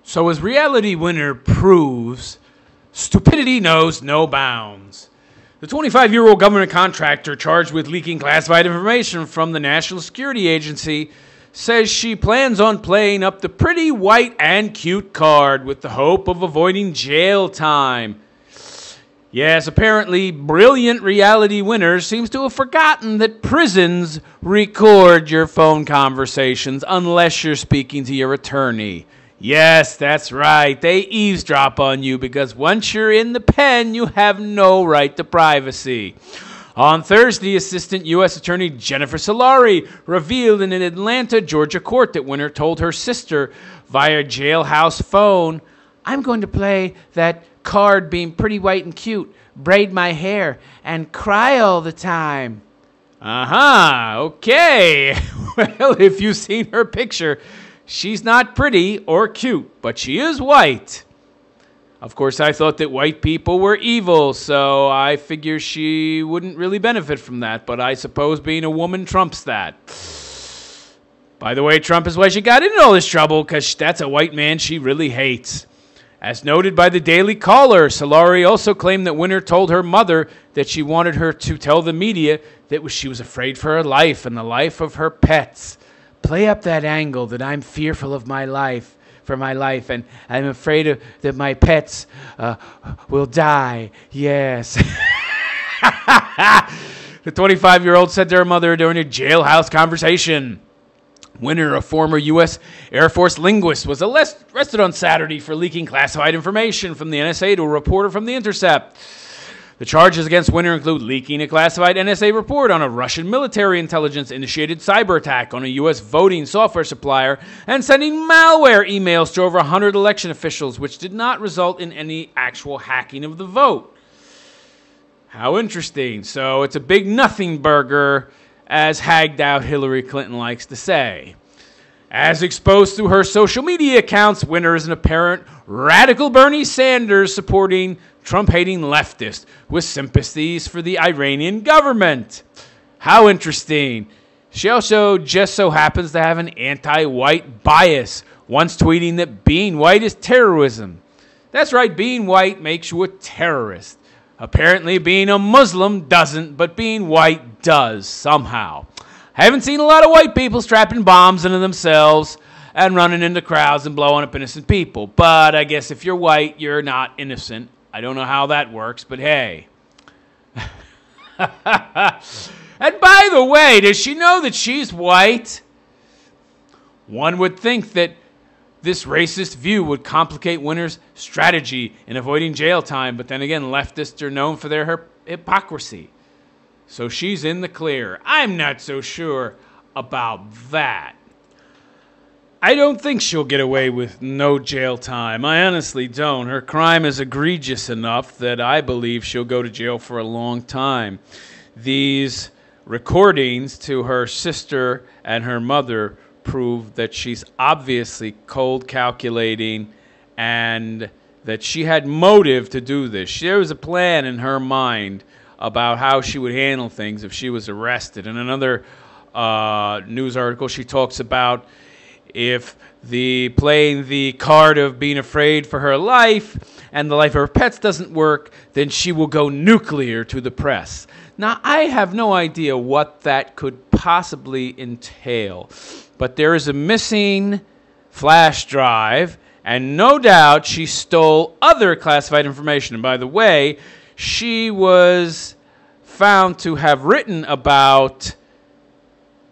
So as reality winner proves, stupidity knows no bounds. The 25-year-old government contractor charged with leaking classified information from the National Security Agency says she plans on playing up the pretty white and cute card with the hope of avoiding jail time. Yes, apparently brilliant reality winner seems to have forgotten that prisons record your phone conversations unless you're speaking to your attorney. Yes, that's right. They eavesdrop on you because once you're in the pen, you have no right to privacy. On Thursday, Assistant U.S. Attorney Jennifer Solari revealed in an Atlanta, Georgia court that Winner told her sister via jailhouse phone, "I'm going to play that card being pretty white and cute, braid my hair, and cry all the time." Okay. Well, if you've seen her picture, she's not pretty or cute, but she is white. Of course, I thought that white people were evil, so I figure she wouldn't really benefit from that, but I suppose being a woman trumps that. By the way, Trump is why she got into all this trouble, because that's a white man she really hates. As noted by the Daily Caller, Solari also claimed that Winner told her mother that she wanted her to tell the media that she was afraid for her life and the life of her pets. Play up that angle that I'm fearful of my life, and I'm afraid that my pets will die. Yes. The 25-year-old said to her mother during a jailhouse conversation. Winner, a former U.S. Air Force linguist, was arrested on Saturday for leaking classified information from the NSA to a reporter from The Intercept. The charges against Winner include leaking a classified NSA report on a Russian military intelligence-initiated cyber attack on a U.S. voting software supplier and sending malware emails to over 100 election officials, which did not result in any actual hacking of the vote. How interesting. So it's a big nothing burger, as hagged out Hillary Clinton likes to say. As exposed through her social media accounts, Winner is an apparent radical Bernie Sanders supporting Trump-hating leftist with sympathies for the Iranian government. How interesting. She also just so happens to have an anti-white bias, once tweeting that being white is terrorism. That's right, being white makes you a terrorist. Apparently being a Muslim doesn't, but being white does, somehow. I haven't seen a lot of white people strapping bombs into themselves and running into crowds and blowing up innocent people. But I guess if you're white, you're not innocent. I don't know how that works, but hey. And by the way, does she know that she's white? One would think that this racist view would complicate Winner's strategy in avoiding jail time, but then again, leftists are known for their hypocrisy. So she's in the clear. I'm not so sure about that. I don't think she'll get away with no jail time. I honestly don't. Her crime is egregious enough that I believe she'll go to jail for a long time. These recordings to her sister and her mother prove that she's obviously cold calculating and that she had motive to do this. There was a plan in her mind about how she would handle things if she was arrested. In another news article, she talks about if playing the card of being afraid for her life and the life of her pets doesn't work, then she will go nuclear to the press. Now, I have no idea what that could possibly entail, but there is a missing flash drive, and no doubt she stole other classified information. And by the way, she was found to have written about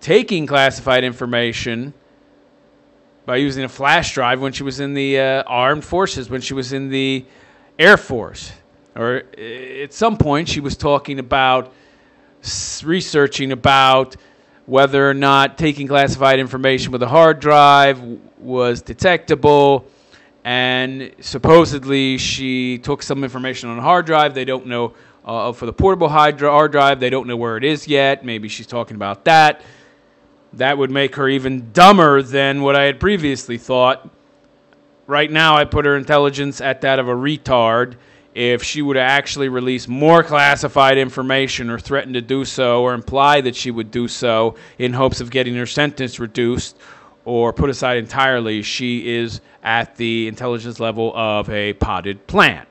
taking classified information by using a flash drive when she was in the armed forces, when she was in the Air Force. Or at some point she was talking about researching about whether or not taking classified information with a hard drive was detectable, and supposedly she took some information on a hard drive. They don't know, for the portable hard drive, they don't know where it is yet. Maybe she's talking about that. That would make her even dumber than what I had previously thought. Right now, I put her intelligence at that of a retard. If she would actually release more classified information or threaten to do so or imply that she would do so in hopes of getting her sentence reduced or put aside entirely, she is at the intelligence level of a potted plant.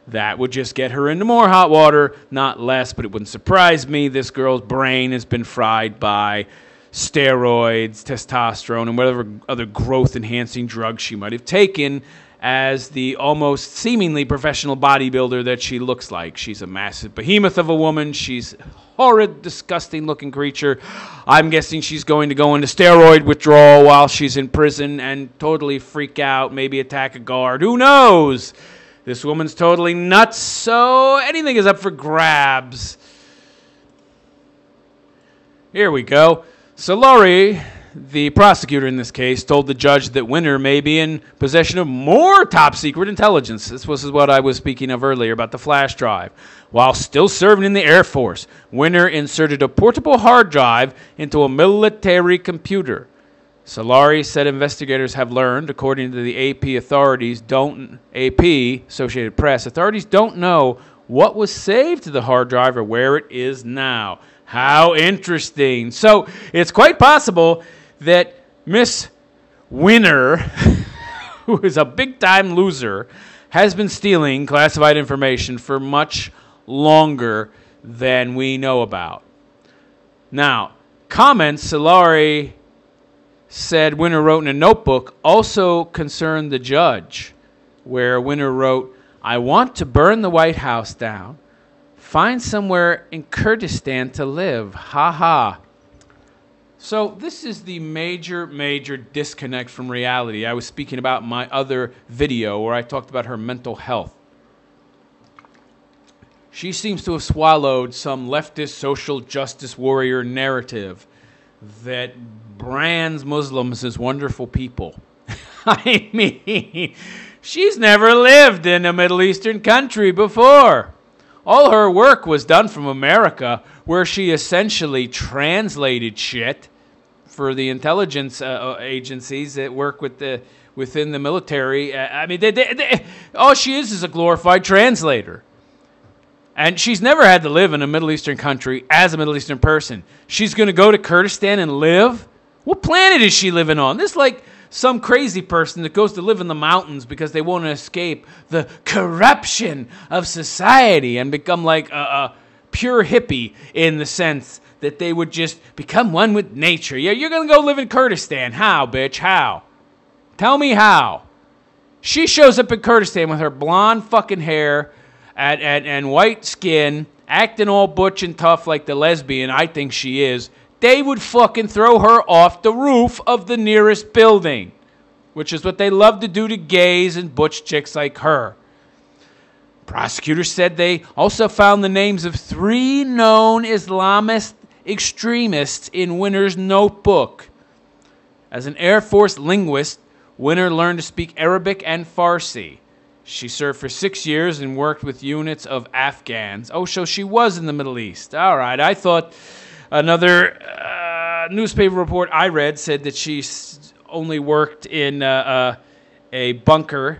That would just get her into more hot water, not less, but it wouldn't surprise me. This girl's brain has been fried by steroids, testosterone, and whatever other growth-enhancing drugs she might have taken as the almost seemingly professional bodybuilder that she looks like. She's a massive behemoth of a woman. She's a horrid, disgusting-looking creature. I'm guessing she's going to go into steroid withdrawal while she's in prison and totally freak out, maybe attack a guard. Who knows? This woman's totally nuts, so anything is up for grabs. Here we go. So Laurie, the prosecutor in this case, told the judge that Winner may be in possession of more top-secret intelligence. This was what I was speaking of earlier about the flash drive. While still serving in the Air Force, Winner inserted a portable hard drive into a military computer. Solari said investigators have learned, according to the Associated Press, authorities don't know what was saved to the hard drive or where it is now. How interesting. So it's quite possible that Miss Winner, who is a big-time loser, has been stealing classified information for much longer than we know about. Now, comments Solari said Winner wrote in a notebook also concerned the judge, where Winner wrote, "I want to burn the White House down, find somewhere in Kurdistan to live, ha ha." So this is the major disconnect from reality. I was speaking about in my other video where I talked about her mental health. She seems to have swallowed some leftist social justice warrior narrative that brands Muslims as wonderful people. I mean, she's never lived in a Middle Eastern country before. All her work was done from America, where she essentially translated shit for the intelligence agencies that work within the military. I mean, all she is a glorified translator. And she's never had to live in a Middle Eastern country as a Middle Eastern person. She's going to go to Kurdistan and live? What planet is she living on? This is like some crazy person that goes to live in the mountains because they want to escape the corruption of society and become like a pure hippie in the sense that they would just become one with nature. Yeah, you're going to go live in Kurdistan. How, bitch? How? Tell me how. She shows up in Kurdistan with her blonde fucking hair and white skin, acting all butch and tough like the lesbian I think she is. They would fucking throw her off the roof of the nearest building, which is what they love to do to gays and butch chicks like her. Prosecutors said they also found the names of 3 known Islamist extremists in Winner's notebook. As an Air Force linguist, Winner learned to speak Arabic and Farsi. She served for 6 years and worked with units of Afghans. Oh, so she was in the Middle East. All right, I thought another newspaper report I read said that she only worked in a bunker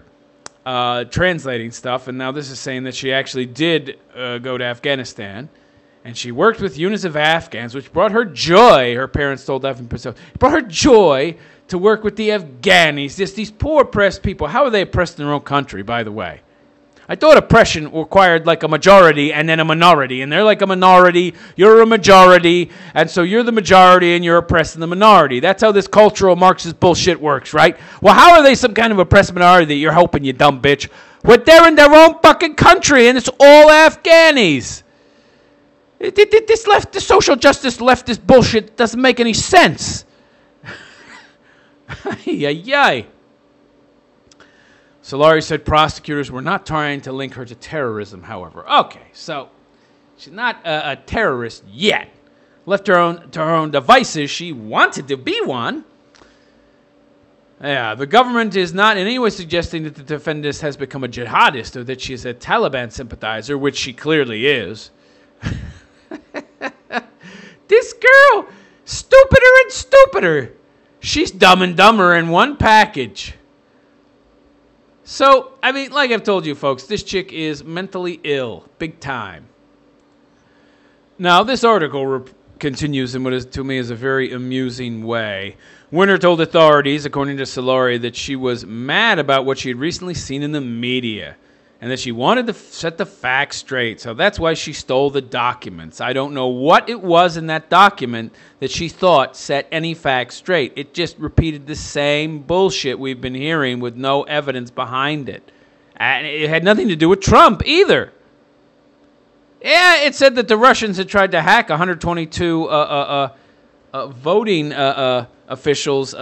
translating stuff, and now this is saying that she actually did go to Afghanistan, and she worked with units of Afghans, which brought her joy, her parents told Evan Purcell. It brought her joy to work with the Afghanis, just these poor oppressed people. How are they oppressed in their own country, by the way? I thought oppression required like a majority and then a minority, and they're like a minority, you're a majority, and so you're the majority and you're oppressing the minority. That's how this cultural Marxist bullshit works, right? Well, how are they some kind of oppressed minority that you're hoping, you dumb bitch? Well, they're in their own fucking country, and it's all Afghanis. This social justice leftist bullshit doesn't make any sense. Yay. Solari said prosecutors were not trying to link her to terrorism, however. Okay, so she's not a terrorist yet. Left to her own devices, she wanted to be one. Yeah, the government is not in any way suggesting that the defendant has become a jihadist or that she is a Taliban sympathizer, which she clearly is. This girl, stupider and stupider. She's Dumb and Dumber in one package. So, I mean, like I've told you folks, this chick is mentally ill, big time. Now, this article continues in what is, to me, is a very amusing way. Winner told authorities, according to Solari, that she was mad about what she had recently seen in the media and that she wanted to set the facts straight. So that's why she stole the documents. I don't know what it was in that document that she thought set any facts straight. It just repeated the same bullshit we've been hearing with no evidence behind it. And it had nothing to do with Trump either. Yeah, it said that the Russians had tried to hack 122 voting officials'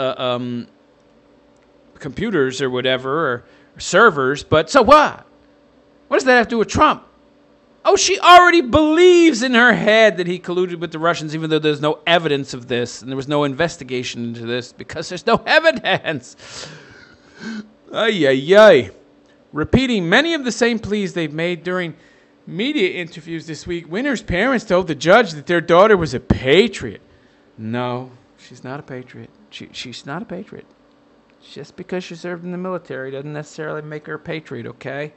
computers or whatever, or servers, but so what? What does that have to do with Trump? Oh, she already believes in her head that he colluded with the Russians, even though there's no evidence of this, and there was no investigation into this, because there's no evidence. Ay, ay, ay. Repeating many of the same pleas they've made during media interviews this week, Winner's parents told the judge that their daughter was a patriot. No, she's not a patriot. She's not a patriot. Just because she served in the military doesn't necessarily make her a patriot, okay?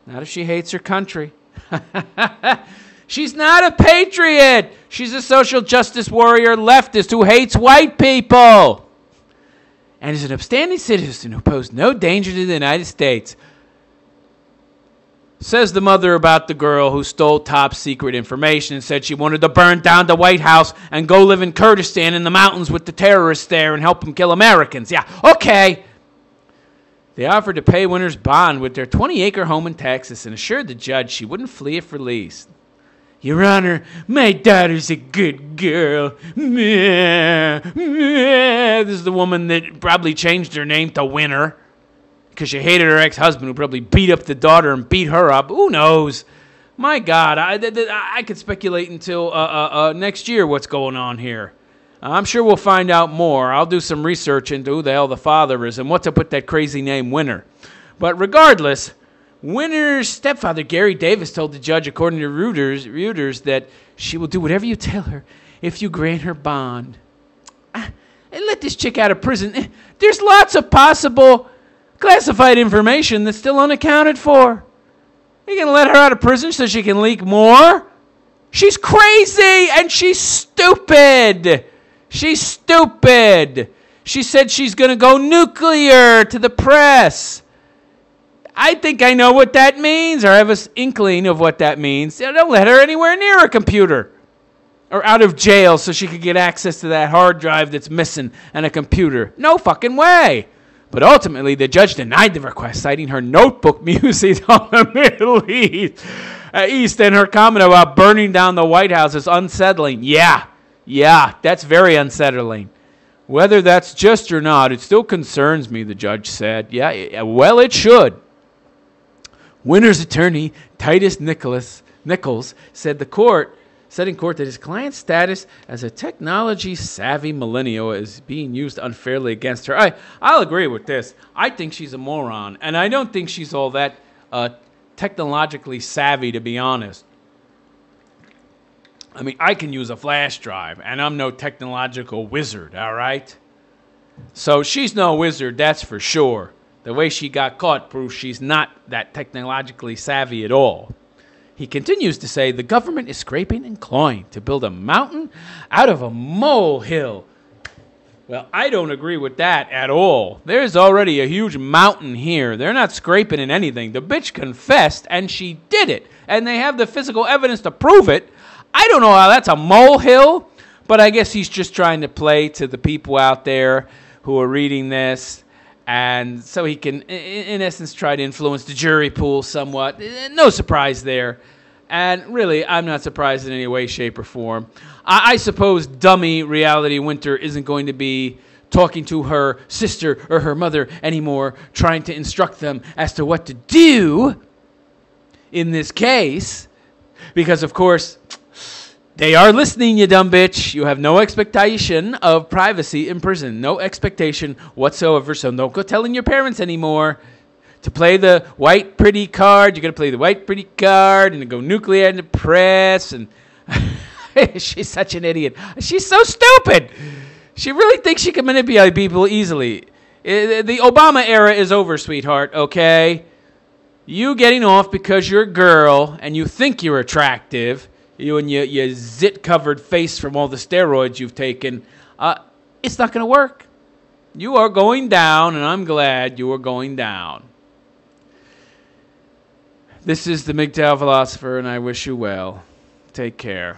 Not if she hates her country. She's not a patriot. She's a social justice warrior leftist who hates white people and is an upstanding citizen who posed no danger to the United States. Says the mother about the girl who stole top secret information and said she wanted to burn down the White House and go live in Kurdistan in the mountains with the terrorists there and help them kill Americans. Yeah, okay. They offered to pay Winner's bond with their 20-acre home in Texas and assured the judge she wouldn't flee if released. Your Honor, my daughter's a good girl. This is the woman that probably changed her name to Winner because she hated her ex-husband who probably beat up the daughter and beat her up. Who knows? My God, I could speculate until next year what's going on here. I'm sure we'll find out more. I'll do some research into who the hell the father is and what's up with that crazy name Winner. But regardless, Winner's stepfather, Gary Davis, told the judge, according to Reuters, that she will do whatever you tell her if you grant her bond. And let this chick out of prison. There's lots of possible classified information that's still unaccounted for. You going to let her out of prison so she can leak more? She's crazy and she's stupid. She's stupid. She said she's going to go nuclear to the press. I think I know what that means, or I have an inkling of what that means. Don't let her anywhere near a computer or out of jail so she could get access to that hard drive that's missing and a computer. No fucking way. But ultimately, the judge denied the request, citing her notebook musings on the Middle East and her comment about burning down the White House is unsettling. Yeah, that's very unsettling. Whether that's just or not, it still concerns me, the judge said. Yeah, well, it should. Winner's attorney, Titus Nichols, said in court that his client's status as a technology-savvy millennial is being used unfairly against her. I'll agree with this. I think she's a moron, and I don't think she's all that technologically savvy, to be honest. I mean, I can use a flash drive, and I'm no technological wizard, all right? So she's no wizard, that's for sure. The way she got caught proves she's not that technologically savvy at all. He continues to say the government is scraping and clawing to build a mountain out of a molehill. Well, I don't agree with that at all. There's already a huge mountain here. They're not scraping in anything. The bitch confessed, and she did it. And they have the physical evidence to prove it. I don't know how that's a molehill, but I guess he's just trying to play to the people out there who are reading this. And so he can, in essence, try to influence the jury pool somewhat. No surprise there. And really, I'm not surprised in any way, shape, or form. I suppose dummy Reality Winter isn't going to be talking to her sister or her mother anymore, trying to instruct them as to what to do in this case. Because, of course, they are listening, you dumb bitch. You have no expectation of privacy in prison. No expectation whatsoever. So don't go telling your parents anymore to play the white pretty card. You're going to play the white pretty card and go nuclear in the press. And she's such an idiot. She's so stupid. She really thinks she can manipulate people easily. The Obama era is over, sweetheart, okay? You getting off because you're a girl and you think you're attractive. You and your zit-covered face from all the steroids you've taken, it's not going to work. You are going down, and I'm glad you are going down. This is the MGTOW Philosopher, and I wish you well. Take care.